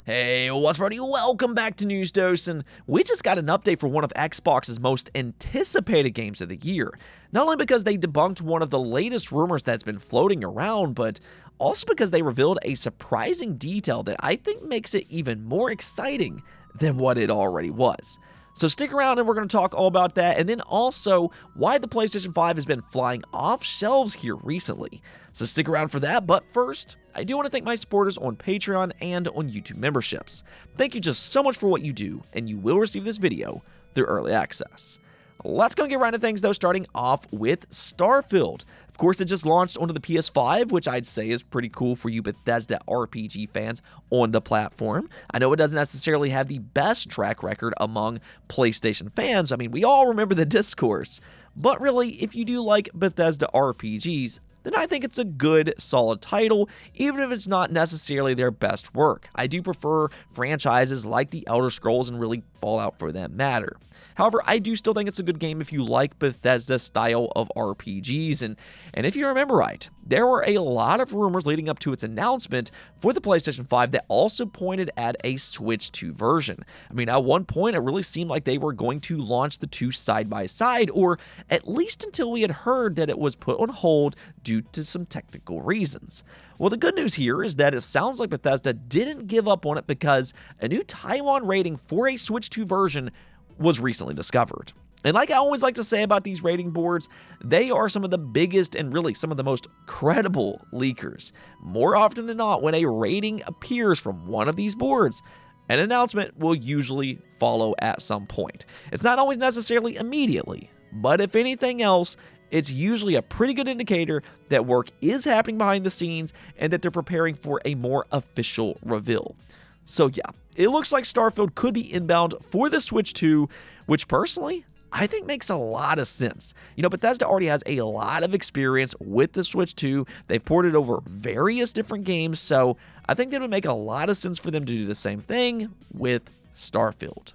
Hey, what's up, buddy? Welcome back to News Dose, and we just got an update for one of Xbox's most anticipated games of the year. Not only because they debunked one of the latest rumors that's been floating around, but also because they revealed a surprising detail that I think makes it even more exciting than what it already was. So stick around and we're going to talk all about that, and then also why the PlayStation 5 has been flying off shelves here recently. So stick around for that, but first, I do want to thank my supporters on Patreon and on YouTube memberships. Thank you just so much for what you do, and you will receive this video through early access. Let's go and get right into things though, starting off with Starfield. Of course, it just launched onto the PS5, which I'd say is pretty cool for you Bethesda RPG fans on the platform. I know it doesn't necessarily have the best track record among PlayStation fans. I mean, we all remember the discourse. But really, if you do like Bethesda RPGs, then I think it's a good, solid title, even if it's not necessarily their best work. I do prefer franchises like The Elder Scrolls and really Fallout for that matter. However, I do still think it's a good game if you like Bethesda style of RPGs, and if you remember right, there were a lot of rumors leading up to its announcement for the PlayStation 5 that also pointed at a Switch 2 version. I mean, at one point, it really seemed like they were going to launch the two side by side, or at least until we had heard that it was put on hold due to some technical reasons. Well, the good news here is that it sounds like Bethesda didn't give up on it because a new Taiwan rating for a Switch 2 version was recently discovered. And like I always like to say about these rating boards, they are some of the biggest and really some of the most credible leakers. More often than not, when a rating appears from one of these boards, an announcement will usually follow at some point. It's not always necessarily immediately, but if anything else, it's usually a pretty good indicator that work is happening behind the scenes and that they're preparing for a more official reveal. So yeah, it looks like Starfield could be inbound for the Switch 2, which personally, I think makes a lot of sense. You know, Bethesda already has a lot of experience with the Switch 2. They've ported over various different games, so I think that would make a lot of sense for them to do the same thing with Starfield.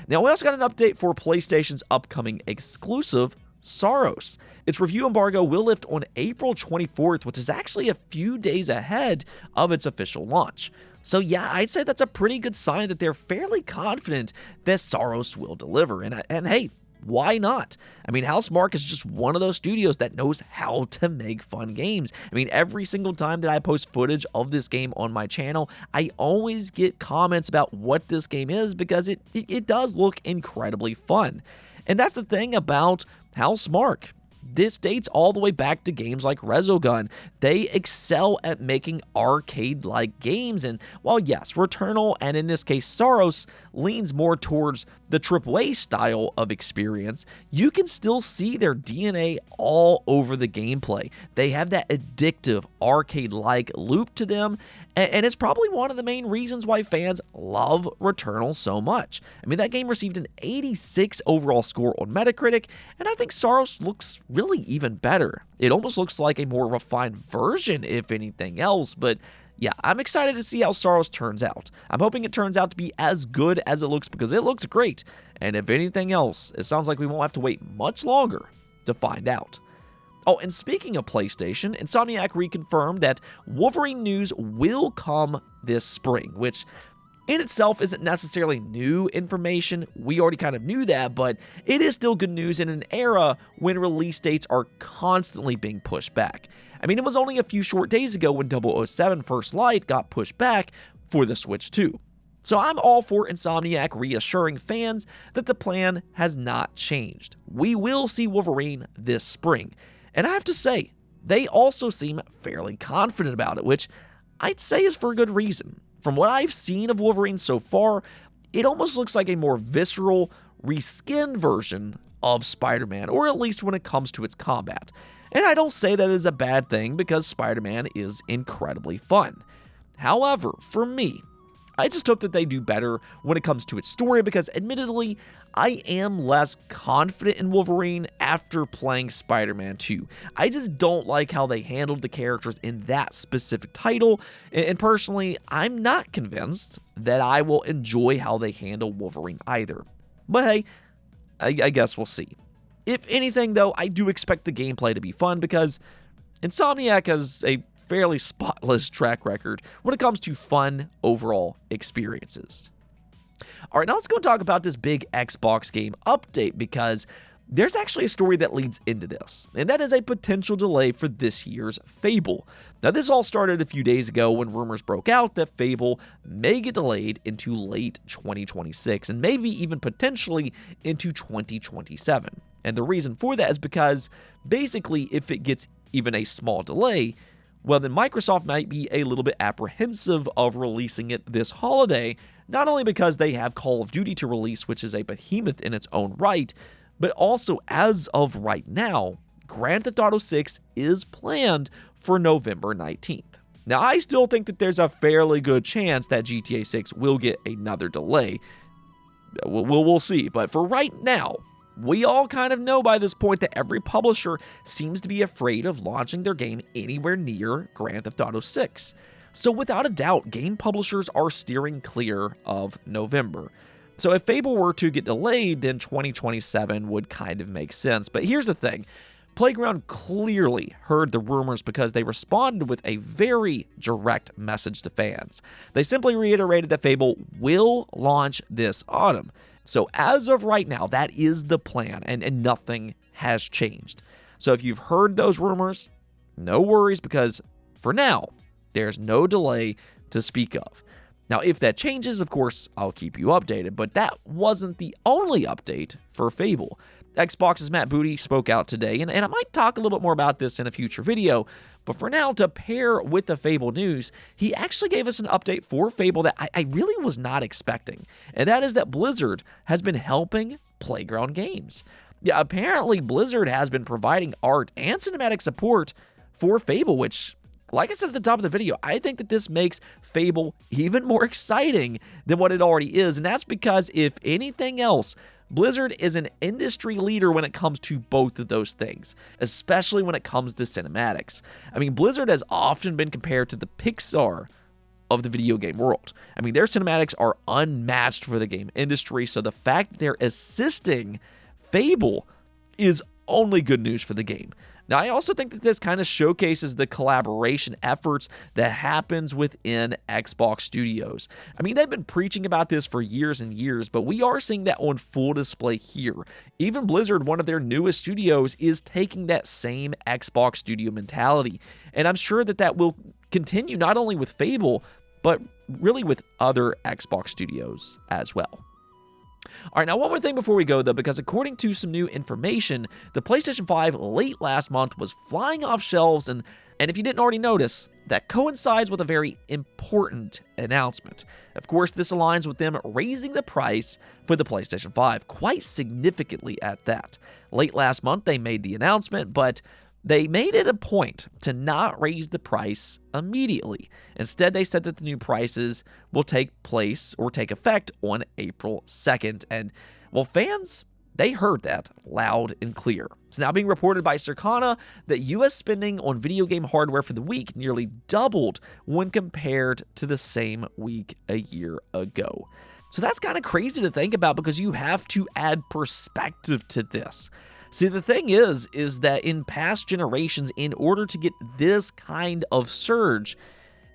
Now, we also got an update for PlayStation's upcoming exclusive, Saros. Its review embargo will lift on April 24th, which is actually a few days ahead of its official launch. So yeah, I'd say that's a pretty good sign that they're fairly confident that Saros will deliver. And hey, why not? I mean, Housemarque is just one of those studios that knows how to make fun games. I mean, every single time that I post footage of this game on my channel, I always get comments about what this game is because it does look incredibly fun. And that's the thing about Housemarque. This dates all the way back to games like Resogun. They excel at making arcade-like games, and while yes, Returnal, and in this case Saros, leans more towards the AAA style of experience, you can still see their DNA all over the gameplay. They have that addictive arcade-like loop to them, and it's probably one of the main reasons why fans love Returnal so much. I mean, that game received an 86 overall score on Metacritic, and I think Saros looks really even better. It almost looks like a more refined version, if anything else, but yeah, I'm excited to see how Saros turns out. I'm hoping it turns out to be as good as it looks because it looks great, and if anything else, it sounds like we won't have to wait much longer to find out. Oh, and speaking of PlayStation, Insomniac reconfirmed that Wolverine news will come this spring, which in itself isn't necessarily new information. We already kind of knew that, but it is still good news in an era when release dates are constantly being pushed back. I mean, it was only a few short days ago when 007 First Light got pushed back for the Switch 2. So I'm all for Insomniac reassuring fans that the plan has not changed. We will see Wolverine this spring. And I have to say, they also seem fairly confident about it, which I'd say is for a good reason. From what I've seen of Wolverine so far, it almost looks like a more visceral, reskinned version of Spider-Man, or at least when it comes to its combat. And I don't say that is a bad thing because Spider-Man is incredibly fun. However, for me, I just hope that they do better when it comes to its story because admittedly, I am less confident in Wolverine after playing Spider-Man 2. I just don't like how they handled the characters in that specific title, and personally, I'm not convinced that I will enjoy how they handle Wolverine either. But hey, I guess we'll see. If anything though, I do expect the gameplay to be fun because Insomniac has a fairly spotless track record when it comes to fun overall experiences. All right, now let's go and talk about this big Xbox game update, because there's actually a story that leads into this, and that is a potential delay for this year's Fable. Now, this all started a few days ago when rumors broke out that Fable may get delayed into late 2026 and maybe even potentially into 2027. And the reason for that is because basically if it gets even a small delay, well, then Microsoft might be a little bit apprehensive of releasing it this holiday, not only because they have Call of Duty to release, which is a behemoth in its own right, but also as of right now, Grand Theft Auto 6 is planned for November 19th. Now, I still think that there's a fairly good chance that GTA 6 will get another delay. We'll see, but for right now, we all kind of know by this point that every publisher seems to be afraid of launching their game anywhere near Grand Theft Auto 6. So without a doubt, game publishers are steering clear of November. So if Fable were to get delayed, then 2027 would kind of make sense. But here's the thing. Playground clearly heard the rumors because they responded with a very direct message to fans. They simply reiterated that Fable will launch this autumn. So as of right now, that is the plan, and nothing has changed. So if you've heard those rumors, no worries, because for now, there's no delay to speak of. Now, if that changes, of course, I'll keep you updated, but that wasn't the only update for Fable. Xbox's Matt Booty spoke out today, and I might talk a little bit more about this in a future video, but for now, to pair with the Fable news, he actually gave us an update for Fable that I really was not expecting, and that is that Blizzard has been helping Playground Games. Yeah, apparently Blizzard has been providing art and cinematic support for Fable, which, like I said at the top of the video, I think that this makes Fable even more exciting than what it already is, and that's because, if anything else, Blizzard is an industry leader when it comes to both of those things, especially when it comes to cinematics. I mean, Blizzard has often been compared to the Pixar of the video game world. I mean, their cinematics are unmatched for the game industry, so the fact that they're assisting Fable is only good news for the game. Now, I also think that this kind of showcases the collaboration efforts that happens within Xbox Studios. I mean, they've been preaching about this for years and years, but we are seeing that on full display here. Even Blizzard, one of their newest studios, is taking that same Xbox Studio mentality, and I'm sure that that will continue not only with Fable, but really with other Xbox Studios as well. All right, now one more thing before we go, though, because according to some new information, the PlayStation 5 late last month was flying off shelves, and if you didn't already notice, that coincides with a very important announcement. Of course, this aligns with them raising the price for the PlayStation 5 quite significantly at that. Late last month, they made the announcement, but they made it a point to not raise the price immediately. Instead, they said that the new prices will take place or take effect on April 2nd. And, well, fans, they heard that loud and clear. It's now being reported by Circana that U.S. spending on video game hardware for the week nearly doubled when compared to the same week a year ago. So that's kind of crazy to think about, because you have to add perspective to this. See, the thing is that in past generations, in order to get this kind of surge,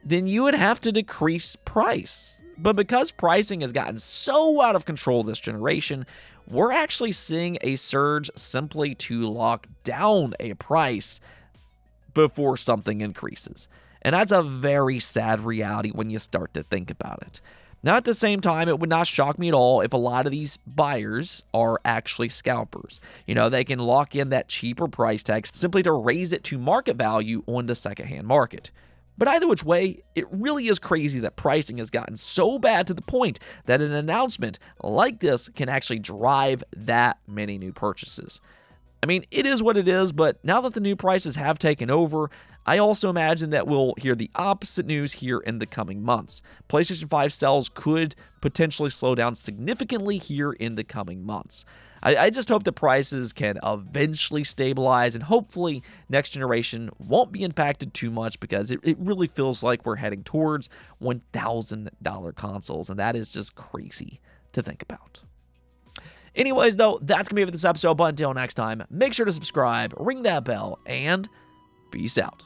then you would have to decrease price. But because pricing has gotten so out of control this generation, we're actually seeing a surge simply to lock down a price before something increases. And that's a very sad reality when you start to think about it. Now, at the same time, it would not shock me at all if a lot of these buyers are actually scalpers. You know, they can lock in that cheaper price tag simply to raise it to market value on the secondhand market. But either which way, it really is crazy that pricing has gotten so bad to the point that an announcement like this can actually drive that many new purchases. I mean, it is what it is, but now that the new prices have taken over, I also imagine that we'll hear the opposite news here in the coming months. PlayStation 5 sales could potentially slow down significantly here in the coming months. I just hope the prices can eventually stabilize, and hopefully next generation won't be impacted too much, because it really feels like we're heading towards $1,000 consoles, and that is just crazy to think about. Anyways, though, that's going to be it for this episode, but until next time, make sure to subscribe, ring that bell, and peace out.